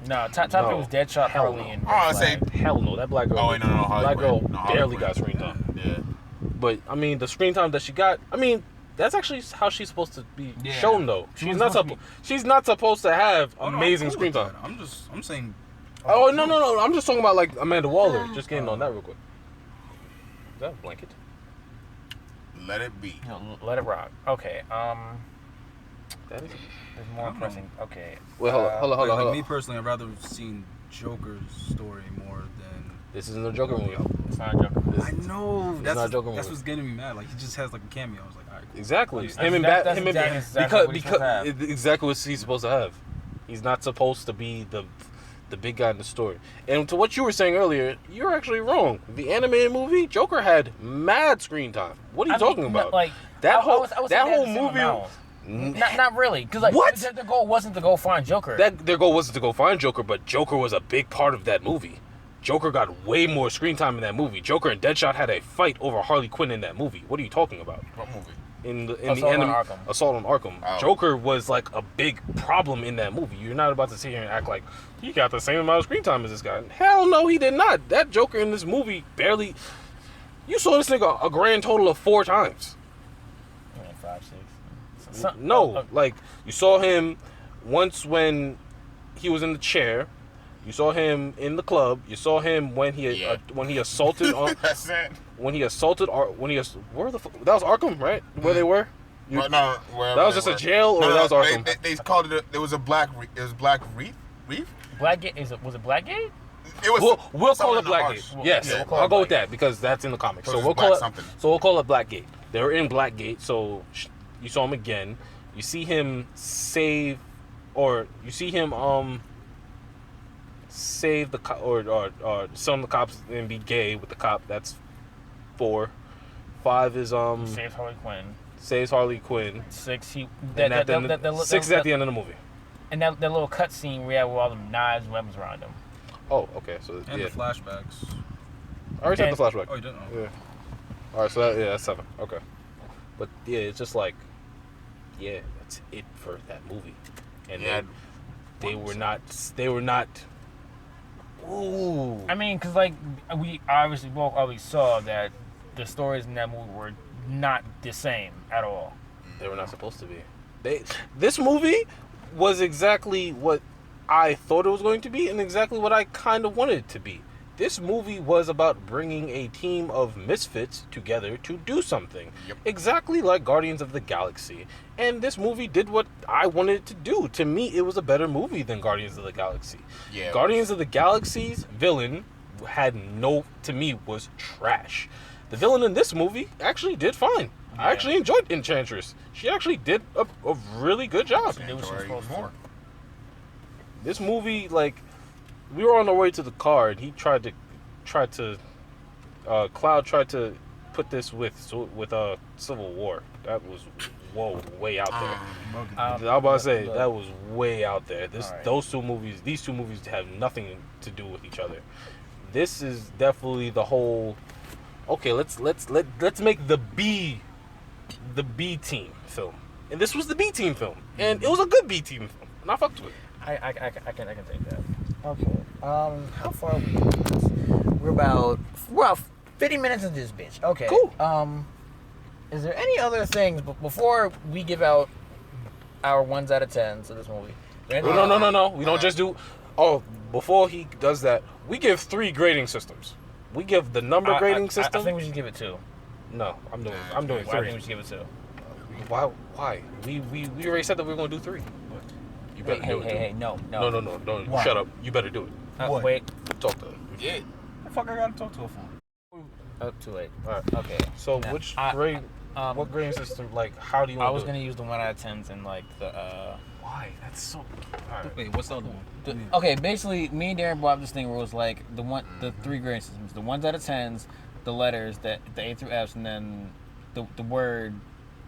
No, top No. three was Deadshot, Hell Harley, no. and Oh, I say, Flag. Hell no, that black girl. Oh, wait, no, Harley Black Quinn. girl No, Harley barely Quinn. got screen time. yeah. But I mean, the screen time that she got, I mean, that's actually how she's supposed to be Yeah. shown, though. She She's was not supposed to she's not supposed to have Oh, no, I'm amazing cool screen with time. that. I'm saying. Oh no! I'm just talking about like Amanda Waller. Just getting on that real quick. Is that a blanket? Let it be. Let it rock. Okay. That is. There's more I don't know. pressing. Okay. Wait, hold on. Like me personally, I'd rather have seen Joker's story more than. This isn't a Joker movie. It's not a Joker. I know. It's That's not a Joker that's movie. what's getting me mad. Like, he just has like a cameo. I was like, all right, cool. Exactly. That's Him and exactly because what he's supposed to have. exactly what he's supposed to have. He's not supposed to be the big guy in the story. And to what you were saying earlier, you're actually wrong. The animated movie, Joker had mad screen time. What are you talking about? Like that I whole was that saying whole the same movie. amount. Not really, because like What? the goal wasn't to go find Joker. That their goal wasn't to go find Joker, but Joker was a big part of that movie. Joker got way more screen time in that movie. Joker and Deadshot had a fight over Harley Quinn in that movie. What are you talking about? What movie? In the Assault on anime, Arkham. Assault on Arkham. Oh. Joker was like a big problem in that movie. You're not about to sit here and act like he got the same amount of screen time as this guy. Hell no, he did not. That Joker in this movie barely. You saw this nigga a grand total of 4 times. 5, 6. No, like you saw him once when he was in the chair. You saw him in the club. You saw him when he assaulted on. That's it. When he assaulted, where the that was Arkham, right? Where they were. But no, That was just a jail, or that was Arkham? They called it. It was a black. It was Black Reef. Blackgate was it Blackgate? It was. We'll call it something Blackgate. harsh. Yes, Yeah, I'll go with that because that's in the comics. So So it's we'll Black call it something. So we'll call it Blackgate. They were in Blackgate. So you saw him again. You see him save save the or some of the cops and be gay with the cop. That's 4. 5 is Saves Harley Quinn. saves Harley Quinn. 6 he And at the 6 is at the end of the movie. And that little cut scene where he had with all them knives and weapons around him. Oh, okay. So And yeah, the flashbacks. I already said the flashback. Oh, you didn't know? Yeah. All right, so that's 7. Okay. But yeah, it's just like, yeah, that's it for that movie. And Yeah. they were not. Ooh. I mean, because like we obviously both always saw that the stories in that movie were not the same at all. They were not supposed to be. This movie was exactly what I thought it was going to be, and exactly what I kind of wanted it to be. This movie was about bringing a team of misfits together to do something. Yep. Exactly like Guardians of the Galaxy. And this movie did what I wanted it to do. To me, it was a better movie than Guardians of the Galaxy. Yeah. Guardians of the Galaxy's villain to me, was trash. The villain in this movie actually did fine. I actually enjoyed Enchantress. She actually did a really good job. They were supposed to. More. This movie, like, we were on our way to the car, and he tried to Cloud tried to put this with Civil War. That was way out there. I was about to say that was way out there. These two movies have nothing to do with each other. This is definitely the whole. Okay, let's make the B team film, and this was the B team film, and it was a good B team film, and I fucked with it. I can take that. Okay. How far are we? We're about 50 minutes into this bitch. Okay. Cool. Is there any other things before we give out our 1s out of 10s of this movie? No. We don't just do. Oh, before he does that, we give 3 grading systems. We give the number grading system. I think we should give it 2. No, I'm doing I 3. think we should give it 2. Why? We already said that we were gonna do 3. You better do it. Hey, no. No. Why? Shut up. You better do it. Wait. Talk to him. Yeah. The fuck I gotta talk to her for? Oh, too late. All right. Okay. So Now, which I- grade? What grading system? Like, how do you want I to was do it? gonna use the 1 out of 10s and like the. Why? That's so. All right. Wait, what's the other one? Okay, basically, me and Darren brought up this thing where it was like the 3 grading systems: the 1s out of 10s, the letters, the A through Fs, and then the word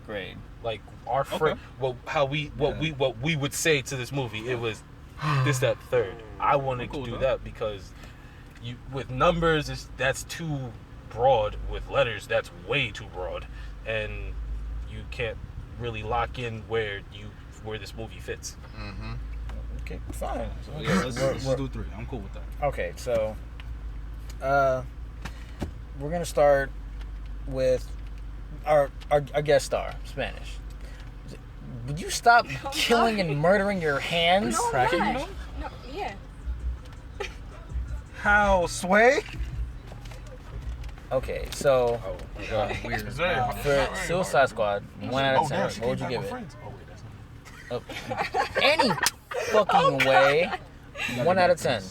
grade. Like our friend, what we would say to this movie, it was this, that, third. I wanted to do that because with numbers that's too broad. With letters, that's way too broad, and you can't really lock in where this movie fits. Mm-hmm. Okay, fine. So yeah, let's do 3. I'm cool with that. Okay, so we're gonna start with our guest star, Spanish. Would you stop killing and murdering your hands? No, Cracking? yeah. No, yeah. How, Sway? Okay, so Oh my god. Weird. for Suicide Squad, 1 out of 10, what would you give it? Oh, any fucking way, 1 out of 10.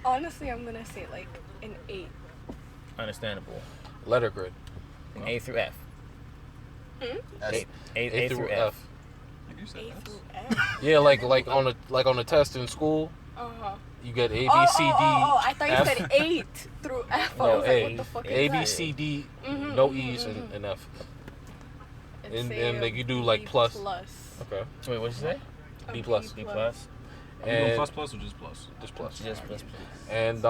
Honestly, I'm gonna say like an 8. Understandable. Letter grid. An A through F. A through F. A through F. Yeah, like on a test in school, you get A, B, C, D. Oh, I thought you F. said 8 through F. I No, was A. like, what the fuck is A, that? B, C, D, Mhm, no mhm, E's mhm. and F. And and say like a you do like B plus. plus. Okay. Wait, what'd you say? A B plus. B plus. Are you going plus or just plus? Just plus. Just plus. And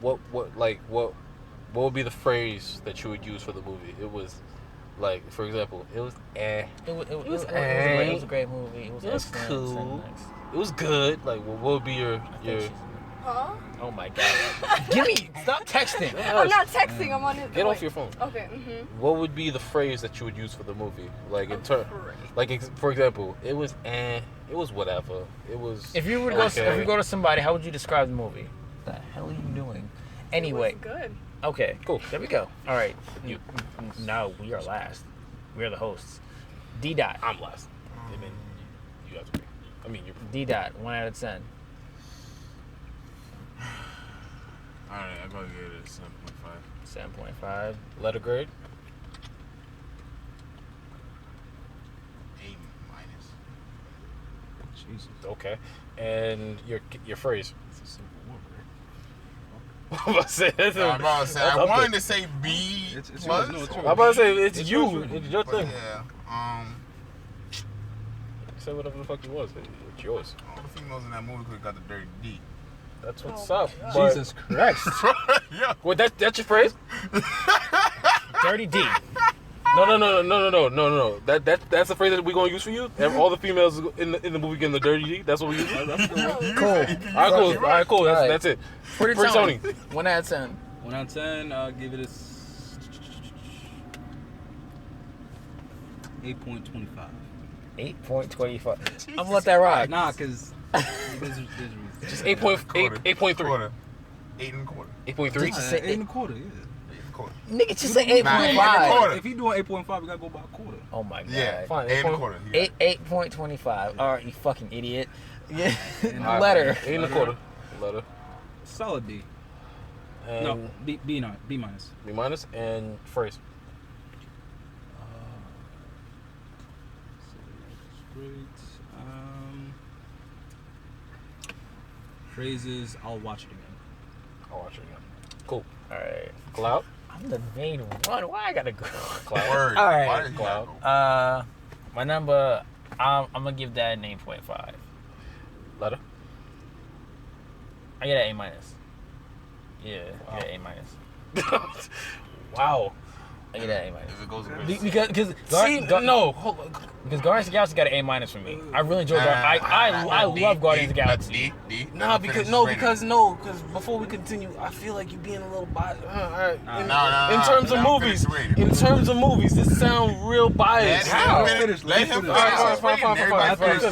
what would be the phrase that you would use for the movie? It was like, for example, it was It was a great movie. It was excellent. cool. It was good. Like, what would be your Huh? Oh my god. Give me. Stop texting. I'm not texting. I'm on it. Get off your phone. Okay. What would be the phrase that you would use for the movie? Like in turn, for example, it was it was whatever. It was. If you would go, if you go to somebody, how would you describe the movie? What the hell are you doing? Anyway. It was good. Okay. Cool. There we go. All right. Now we are last. We are the hosts. D dot. I'm last. I mean, you have to be. I mean, you're. D dot. 1 out of 10. Alright, I'm gonna give it a 7.5. 7.5. Letter grade. A minus. Jesus. Okay. And your phrase. It's a simple one, I'm about to say, I'm about to say, I wanted to say B It's plus. yours, no, it's yours. I'm about to say it's It's you. yours. It's your But thing. yeah, Say whatever the fuck you want. It's yours. all the females in that movie could have got the dirty D. That's what's Oh up. my But- Jesus Christ. Yeah. Well, that's your phrase? Dirty D. No. That's the phrase that we're gonna use for you. And all the females in the movie getting the dirty D. That's what we use. All right, cool. That's it. Pretty Pretty Tony. Tony. 1 out of 10. 1 out of 10, I'll give it a 8.25. 8.25. I'm gonna let that ride. Nah, because there's reasons. Just 8.3. 8 and a quarter. 8.3. Did you say 8 and a quarter, yeah. 8 and a quarter. Nigga, just say 8.5. Nah, 8 and a quarter. If you doing 8.5, we gotta go by a quarter. Oh my god. Yeah, Fine, 8 and a quarter. You got it. 8.25. All right, you fucking idiot. Yeah. And All right, Letter. 8 and a quarter. Letter. Solid D. And No, B minus. B minus and phrase. Great. Phrases, I'll watch it again. I'll watch it again. Cool. All right. Cloud. I'm the main one. Why I gotta go? Cloud. Word. All right. Why did you Cloud. not go? My number. I'm gonna give that an 8.5. Letter. I get an A minus. Yeah, I get an A minus. Wow. I get an A minus. If it goes Because See, no. Hold on. because Guardians of the Galaxy got an A minus from me. I really enjoyed that. I love Guardians of the Galaxy. D. Nah, because before we continue, I feel like you're being a little biased. In terms of movies, this sounds real biased. How? Let him finish. Fine.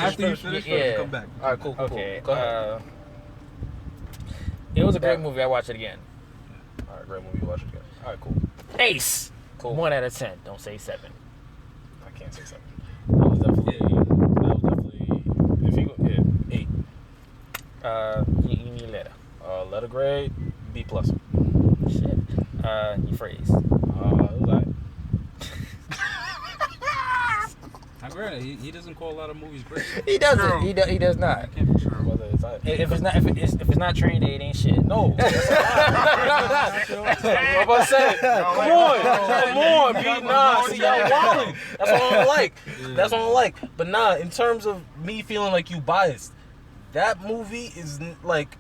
After you finish, Yeah. come back. All right, cool. Okay. Go ahead. It was a great movie. I watched it again. All right, great movie. Watch it again. All right, cool. Ace. Cool. 1 out of 10. Don't say 7. I can't say 7. That was definitely. If you go, 8. You need a letter. Letter grade B plus. Shit. Your phrase. It was alright. Now, granted, he doesn't call a lot of movies great. He doesn't. He does not. Whether it's alright. If it's not Training Day, it ain't shit. No. I'm about to say, come on, B. Nah, see, y'all wildin'. That's what I don't like. But nah, in terms of me feeling like you biased, that movie is like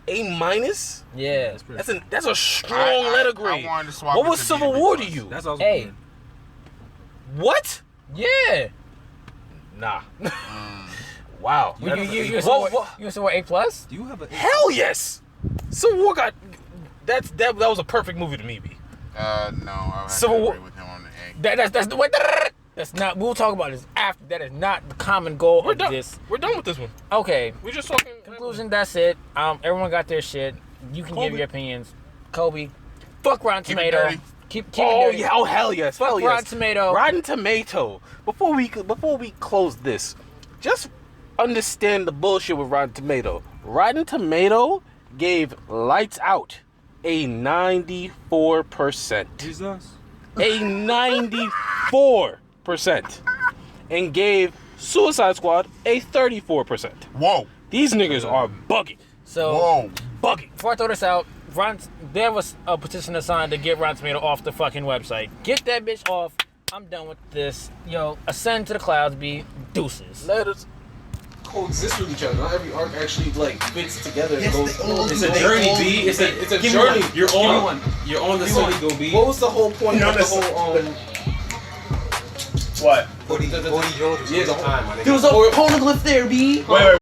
A minus. Yeah. That's a strong letter grade. I wanted to swap What it was to Civil B War to plus. you? That's also Hey. good. What? Yeah. Nah. Wow. You saw what A plus? Do you have a Hell yes. Civil War got. That was a perfect movie to me, B. No, I have Civil to War- agree with him on the egg. That's the way. That's not. We'll talk about this after. That is not the common goal We're of done. this. We're done with this one. Okay. We're just talking. Conclusion. That's it. Everyone got their shit. You can give Kobe. your opinions. Kobe. Fuck Rotten Keep it Tomato. dirty. Keep it Oh dirty. yeah! Oh hell yes! Fuck Hell Rotten yes! Tomato. Rotten Tomato. Before we close this, just understand the bullshit with Rotten Tomato. Rotten Tomato gave Lights Out a 94%. Jesus? A 94%. And gave Suicide Squad a 34%. Whoa. These niggas are bugging. So Whoa. Bugging. before I throw this out, there was a petition assigned to get Rotten Tomato off the fucking website. Get that bitch off. I'm done with this. Yo, ascend to the clouds, be deuces. Let us. coexist with each other. Not every arc actually like fits together. And Yes, goes, they all it's do. a They journey, all B. do. It's a Give me journey. one. You're Give me on one. You're on the Give me city, one. go B. What was the whole point You're of on the the whole What? Yeah, the whole There was a poneglyph there, B. Wait,